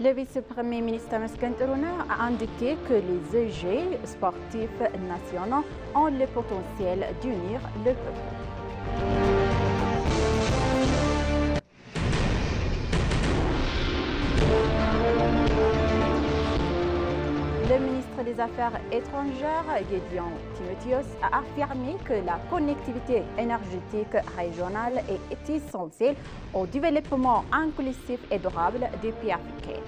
Le vice-premier ministre Mesken Tourouneh a indiqué que les EG sportifs nationaux ont le potentiel d'unir le peuple. Le ministre des Affaires étrangères, Gédéon Timotheus, a affirmé que la connectivité énergétique régionale est essentielle au développement inclusif et durable des pays africains.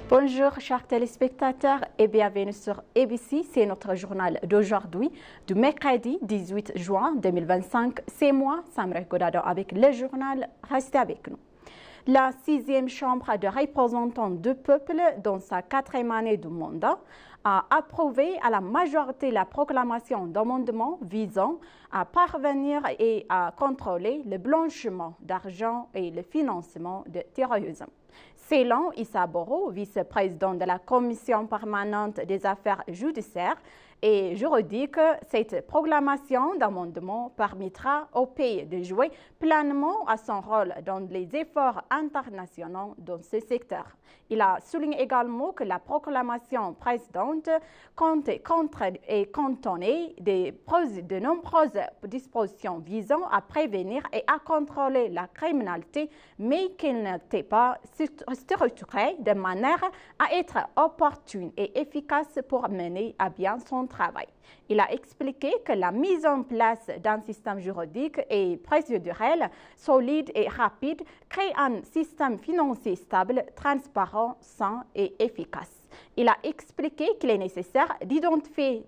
Bonjour chers téléspectateurs et bienvenue sur ABC, c'est notre journal d'aujourd'hui, du mercredi 18 juin 2025. C'est moi, Samra Godado, avec le journal. Restez avec nous. La 6e Chambre de représentants du peuple, dans sa 4e année de mandat, a approuvé à la majorité la proclamation d'amendements visant à parvenir et à contrôler le blanchiment d'argent et le financement du terrorisme. Selon Issa Boro, vice-président de la Commission permanente des affaires judiciaires et juridiques, cette proclamation d'amendement permettra au pays de jouer pleinement à son rôle dans les efforts internationaux dans ce secteur. Il a souligné également que la proclamation précédente compte et contenait de nombreuses dispositions visant à prévenir et à contrôler la criminalité, mais qu'elle n'était pas structurée de manière à être opportune et efficace pour mener à bien son travail. Il a expliqué que la mise en place d'un système juridique et procédural solide et rapide crée un système financier stable, transparent, sain et efficace. Il a expliqué qu'il est nécessaire d'identifier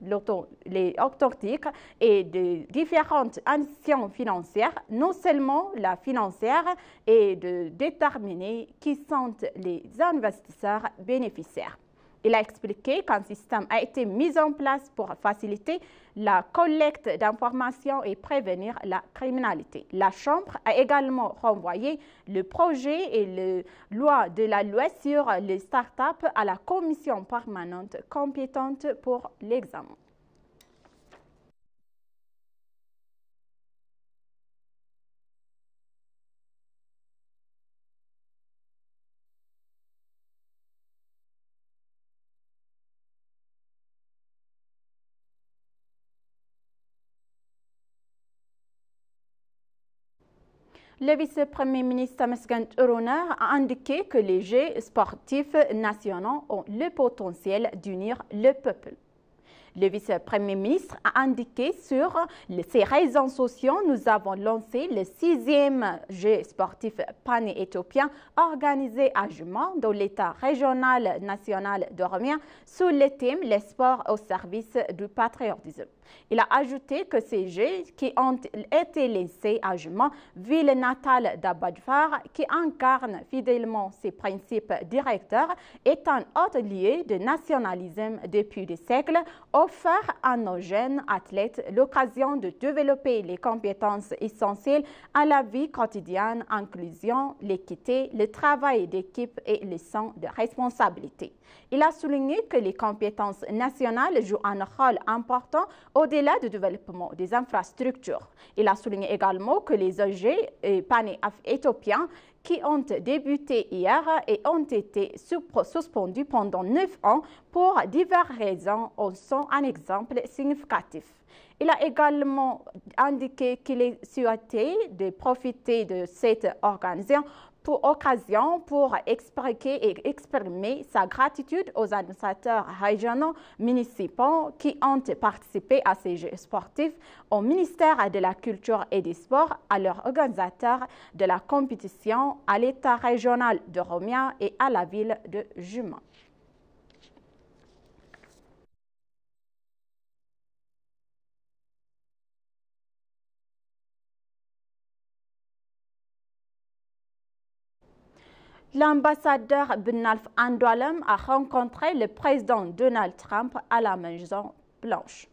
les authentiques et de différentes institutions financières, non seulement la financière, et de déterminer qui sont les investisseurs bénéficiaires. Il a expliqué qu'un système a été mis en place pour faciliter la collecte d'informations et prévenir la criminalité. La Chambre a également renvoyé le projet et la loi sur les startups à la commission permanente compétente pour l'examen. Le vice-premier ministre Mesken Tourouneh a indiqué que les Jeux sportifs nationaux ont le potentiel d'unir le peuple. Le vice-premier ministre a indiqué sur ses réseaux sociaux: nous avons lancé le 6e Jeux sportifs pan-éthiopiens organisé à Juma dans l'État régional national d'Oromia sous le thème les sports au service du patriotisme. Il a ajouté que ces Jeux qui ont été lancés à Juma, ville natale d'Abadjfar, qui incarne fidèlement ses principes directeurs, est un autre lieu de nationalisme depuis des siècles, offert à nos jeunes athlètes l'occasion de développer les compétences essentielles à la vie quotidienne, inclusion, l'équité, le travail d'équipe et le sens de responsabilité. Il a souligné que les compétences nationales jouent un rôle important au-delà du développement des infrastructures. Il a souligné également que les OG pan-éthiopiens qui ont débuté hier et ont été suspendus pendant 9 ans pour diverses raisons sont un exemple significatif. Il a également indiqué qu'il est souhaité de profiter de cette occasion pour exprimer sa gratitude aux administrateurs régionaux municipaux qui ont participé à ces Jeux sportifs, au ministère de la Culture et des Sports, à leurs organisateurs de la compétition, à l'État régional de Oromia et à la ville de Juma. L'ambassadeur Benalf Andoualem a rencontré le président Donald Trump à la Maison-Blanche.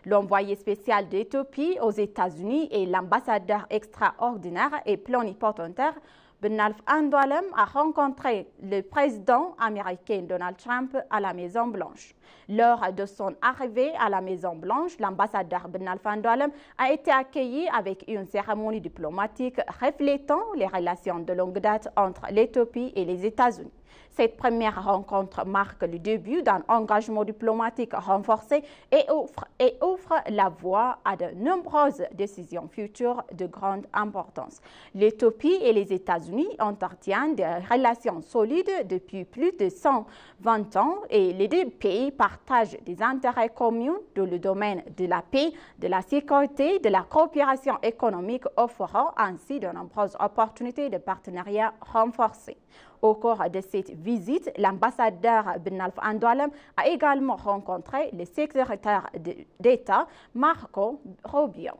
L'envoyé spécial d'Éthiopie aux États-Unis et l'ambassadeur extraordinaire et plénipotentaire Ben Andoalem a rencontré le président américain Donald Trump à la Maison-Blanche. Lors de son arrivée à la Maison-Blanche, l'ambassadeur Ben Andoalem a été accueilli avec une cérémonie diplomatique reflétant les relations de longue date entre l'Éthiopie et les États-Unis. Cette première rencontre marque le début d'un engagement diplomatique renforcé et ouvre la voie à de nombreuses décisions futures de grande importance. L'Éthiopie et les États-Unis entretiennent des relations solides depuis plus de 120 ans et les deux pays partagent des intérêts communs dans le domaine de la paix, de la sécurité, de la coopération économique, offrant ainsi de nombreuses opportunités de partenariat renforcés. Au cours de cette visite, l'ambassadeur Ben Andoalem a également rencontré le secrétaire d'État Marco Rubio.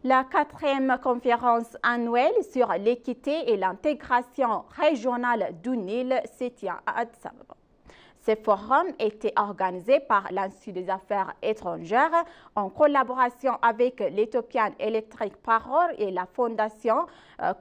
La 4e conférence annuelle sur l'équité et l'intégration régionale du Nil se tient à Addis Abeba. Ce forum était organisé par l'Institut des Affaires étrangères en collaboration avec l'Ethiopian Electric Power et la Fondation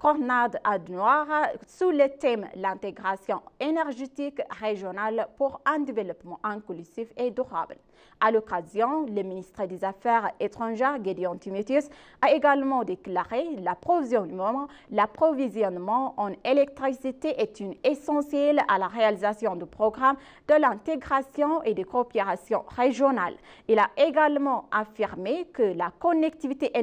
Konrad Adenauer sous le thème « L'intégration énergétique régionale pour un développement inclusif et durable ». À l'occasion, le ministre des Affaires étrangères, Gédéon Timotheus, a également déclaré l'approvisionnement en électricité est essentiel à la réalisation du programme de l'intégration et de coopération régionale. Il a également affirmé que la connectivité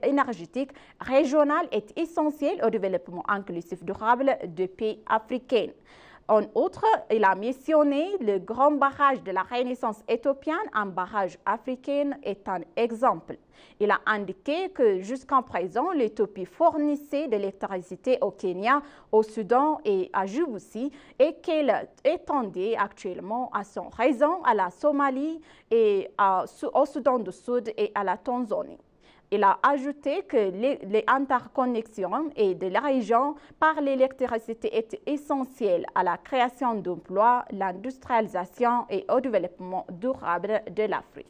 énergétique régionale est essentielle au développement inclusif durable des pays africains. En outre, il a mentionné le grand barrage de la Renaissance éthiopienne, un barrage africain est un exemple. Il a indiqué que jusqu'à présent, l'Éthiopie fournissait de l'électricité au Kenya, au Soudan et à Djibouti et qu'elle étendait actuellement à son réseau à la Somalie et au Soudan du Sud et à la Tanzanie. Il a ajouté que les interconnexions et de la région par l'électricité étaient essentielles à la création d'emplois, l'industrialisation et au développement durable de l'Afrique.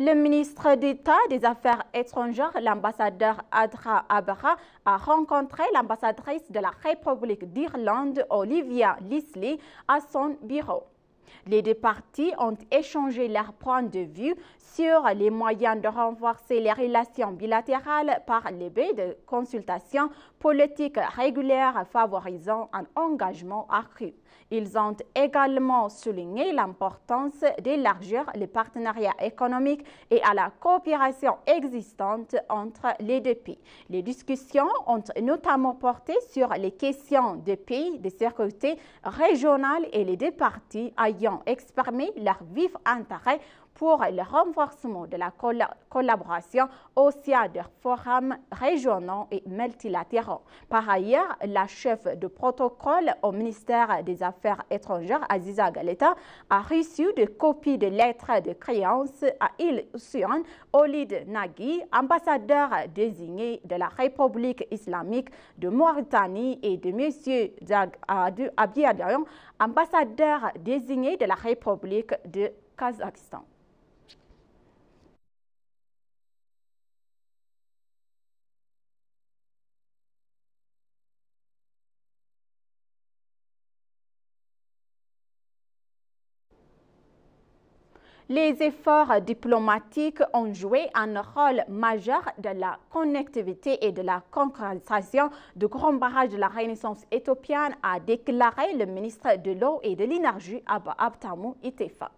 Le ministre d'État des Affaires étrangères, l'ambassadeur Adra Abara, a rencontré l'ambassadrice de la République d'Irlande, Olivia Leslie, à son bureau. Les deux parties ont échangé leurs points de vue sur les moyens de renforcer les relations bilatérales par le biais de consultations politiques régulières favorisant un engagement accru. Ils ont également souligné l'importance d'élargir les partenariats économiques et à la coopération existante entre les deux pays. Les discussions ont notamment porté sur les questions de paix, de sécurité régionale et les deux parties ayant exprimé leur vif intérêt pour le renforcement de la collaboration au sein des forums régionaux et multilatéraux. Par ailleurs, la chef de protocole au ministère des Affaires étrangères, Aziza Galeta, a reçu des copies de lettres de créance à Il Hussein Olid Nagui, ambassadeur désigné de la République islamique de Mauritanie, et de M. Abiadayan, ambassadeur désigné de la République de Kazakhstan. Les efforts diplomatiques ont joué un rôle majeur dans la connectivité et de la concrétisation du grand barrage de la Renaissance éthiopienne, a déclaré le ministre de l'Eau et de l'Énergie, Abba Abtamou Itefa.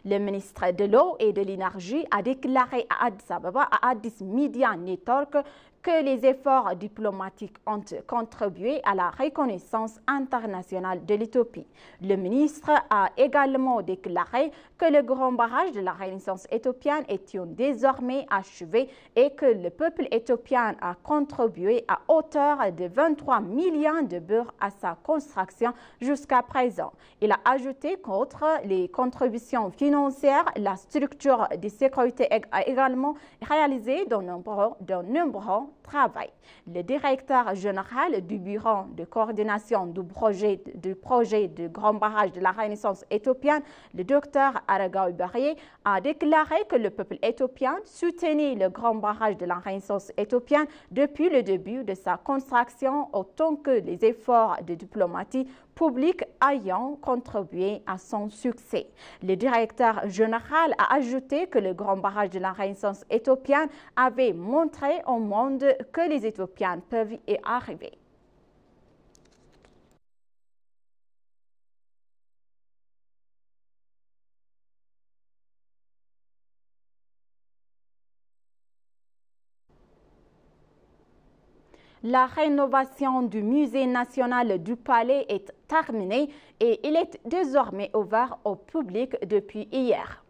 Le ministre de l'Eau et de l'Énergie a déclaré à Addis Ababa, à Addis Media Network, que les efforts diplomatiques ont contribué à la reconnaissance internationale de l'Éthiopie. Le ministre a également déclaré que le grand barrage de la Renaissance éthiopienne est désormais achevé et que le peuple éthiopien a contribué à hauteur de 23 millions de beurre à sa construction jusqu'à présent. Il a ajouté qu'outre les contributions financières, la structure de sécurité a également réalisé de nombreux travaux. Le directeur général du bureau de coordination du projet du grand barrage de la Renaissance éthiopienne, le docteur Aragawi Barrier, a déclaré que le peuple éthiopien soutenait le grand barrage de la Renaissance éthiopienne depuis le début de sa construction, autant que les efforts de diplomatie publique ayant contribué à son succès. Le directeur général a ajouté que le grand barrage de la Renaissance éthiopienne avait montré au monde que les Éthiopiens peuvent y arriver. La rénovation du musée national du Palais est terminée et il est désormais ouvert au public depuis hier.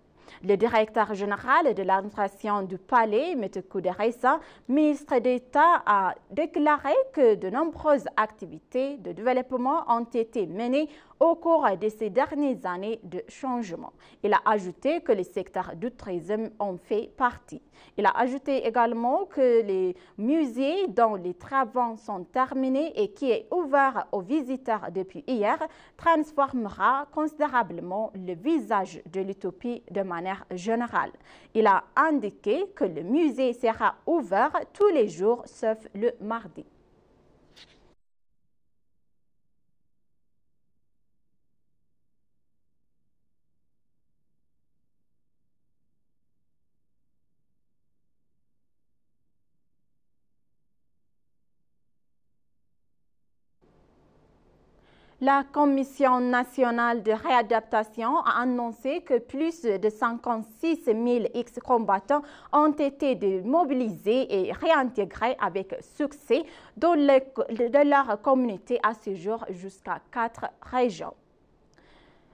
Le directeur général de l'administration du Palais, M. Kouderessa, ministre d'État, a déclaré que de nombreuses activités de développement ont été menées au cours de ces dernières années de changement. Il a ajouté que les secteurs du tourisme en fait partie. Il a ajouté également que les musées dont les travaux sont terminés et qui est ouvert aux visiteurs depuis hier transformera considérablement le visage de l'Éthiopie de manière générale. Il a indiqué que le musée sera ouvert tous les jours sauf le mardi. La Commission nationale de réadaptation a annoncé que plus de 56 000 ex-combattants ont été démobilisés et réintégrés avec succès dans leur communauté à ce jour jusqu'à 4 régions.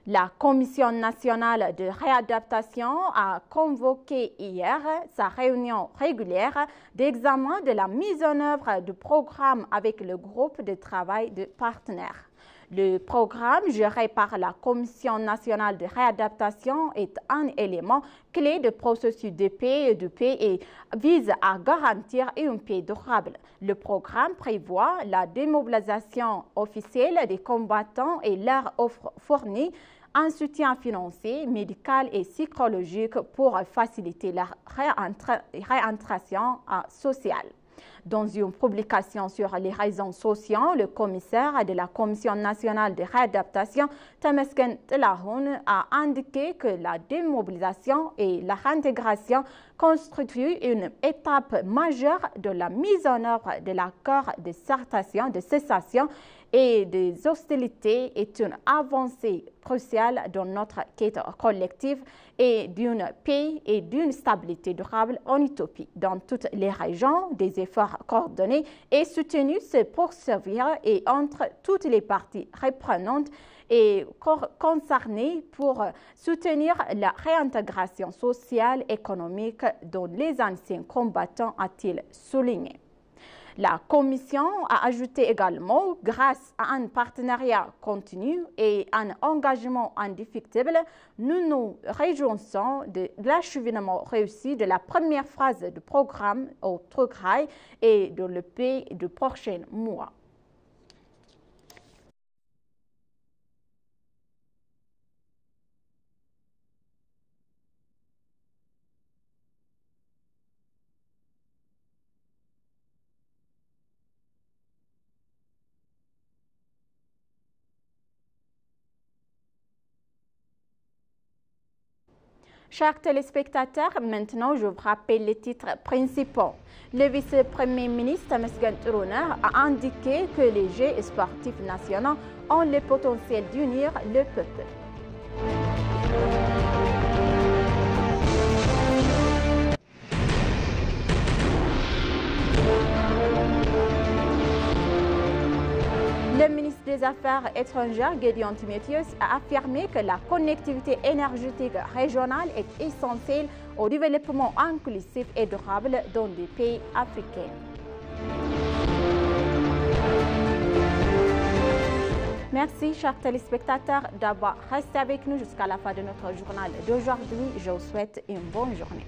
La Commission nationale de réadaptation a convoqué hier sa réunion régulière d'examen de la mise en œuvre du programme avec le groupe de travail de partenaires. Le programme géré par la Commission nationale de réadaptation est un élément clé du processus de paix et vise à garantir une paix durable. Le programme prévoit la démobilisation officielle des combattants et leur offre fournit un soutien financier, médical et psychologique pour faciliter leur réintégration sociale. Dans une publication sur les réseaux sociaux, le commissaire de la Commission nationale de réadaptation, Temesgen Telahoun, a indiqué que la démobilisation et la réintégration constituent une étape majeure de la mise en œuvre de l'accord de cessation et des hostilités est une avancée cruciale dans notre quête collective et d'une paix et d'une stabilité durable en Éthiopie. Dans toutes les régions, des efforts coordonnés et soutenus se poursuivent et entre toutes les parties reprenantes et concernées pour soutenir la réintégration sociale et économique dont les anciens combattants, a-t-il souligné. La Commission a ajouté également, grâce à un partenariat continu et un engagement indéfectible, nous nous réjouissons de l'achèvement réussi de la première phase du programme au Tigray et de la paix du prochain mois. Chers téléspectateurs, maintenant je vous rappelle les titres principaux. Le vice-premier ministre Temesgen Turuner a indiqué que les Jeux sportifs nationaux ont le potentiel d'unir le peuple. des Affaires étrangères, Gédéon Timotheus, a affirmé que la connectivité énergétique régionale est essentielle au développement inclusif et durable dans des pays africains. Merci, chers téléspectateurs, d'avoir resté avec nous jusqu'à la fin de notre journal d'aujourd'hui. Je vous souhaite une bonne journée.